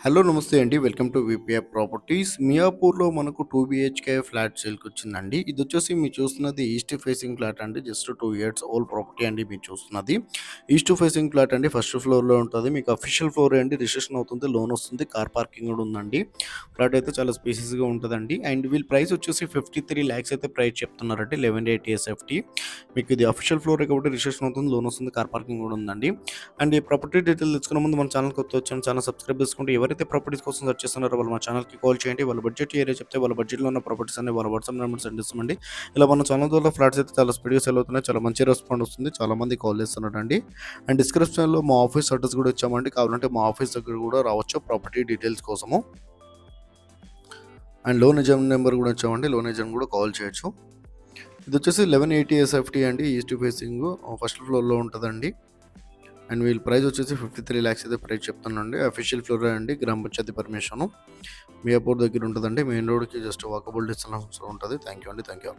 Hello నమస్తే అండి. Welcome to VPR properties. మియాపూర్‌లో మనకు 2 బీహెచ్‌కే ఫ్లాట్ సేల్‌కొచ్చిందండి. ఇదొచ్చేసి మీరు చూస్తున్నది ఈస్ట్ ఫేసింగ్ ఫ్లాట్ అండి. జస్ట్ 2 ఇయర్స్ ఓల్డ్ ప్రాపర్టీ అండి మీరు చూస్తున్నది. ఈస్ట్ ఫేసింగ్ ఫ్లాట్ అండి. ఫస్ట్ ఫ్లోర్‌లో ఉంటది. మీకు అఫీషియల్ ఫ్లోరే అండి. రిజిస్ట్రేషన్ అవుతుంది. లోన్ వస్తుంది. కార్ పార్కింగ్ గూడా ఉందండి. ఫ్లాట్ అయితే చాలా స్పేసియస్‌గా ఉంటదండి. అండ్ వీళ్ళ ప్రైస్ వచ్చేసి 53 లాక్స్ అయితే ప్రైస్ చెప్తున్నారండి. 1180 ఎస్ఎఫ్టీ. మీకు ఇది అఫీషియల్ ఫ్లోరే కాబట్టి రిజిస్ట్రేషన్ అవుతుంది. లోన్ వస్తుంది. కార్ పార్కింగ్ గూడా ఉందండి. అండ్ ఈ ప్రాపర్టీ డీటెయిల్ తెలుసుకునే ముందు మన ఛానల్ కొత్త వచ్చాను. ఛానల్ సబ్స్క్రైబ్ చేసుకుంటే ఎవరైతే ప్రాపర్టీస్ కోసం సెర్చ్ చేస్తున్నారో వాళ్ళు మా ఛానల్‌కి కాల్ చేయండి. వాళ్ళ బడ్జెట్ ఏరియా చెప్తే వాళ్ళ బడ్జెట్‌లో ఉన్న ప్రాపర్టీస్ అన్ని వాళ్ళ వాట్సాప్ నెంబర్ సెండ్ చేస్తామండి. ఇలా మన ఛానల్ ద్వారా ఫ్లాట్స్ అయితే చాలా స్పీడ్‌గా సేల్ అవుతున్నాయి. చాలా మంచి రెస్పాండ్ వస్తుంది. చాలా మంది కాల్ చేస్తున్నారండి. అండ్ డిస్క్రిప్షన్‌లో మా ఆఫీస్ అడ్రస్ కూడా ఇచ్చామండి. కావాలంటే మా ఆఫీస్ దగ్గర కూడా రావచ్చు ప్రాపర్టీ డీటెయిల్స్ కోసము. అండ్ లోన్ ఏజెంట్ నెంబర్ కూడా ఇచ్చామండి. లోన్ ఏజెంట్ కూడా కాల్ చేయొచ్చు. ఇది వచ్చేసి 1180 ఎస్ఎఫ్టీ అండి. ఈస్ట్ ఫేసింగ్ ఫస్ట్ ఫ్లోర్‌లో ఉంటదండి. అండ్ వీళ్ళ ప్రైస్ వచ్చేసి 53 లాక్స్ అయితే ప్రైస్ చెప్తానండి. అఫీషియల్ ఫ్లోర్ అండి. గ్రామ పంచాయతీ పర్మిషను. మియాపూర్ దగ్గర ఉంటదండి. మెయిన్ రోడ్‌కి జస్ట్ వాకబుల్ డిస్టెన్స్ ఉంటుంది. థ్యాంక్ యూ అండి. Thank you.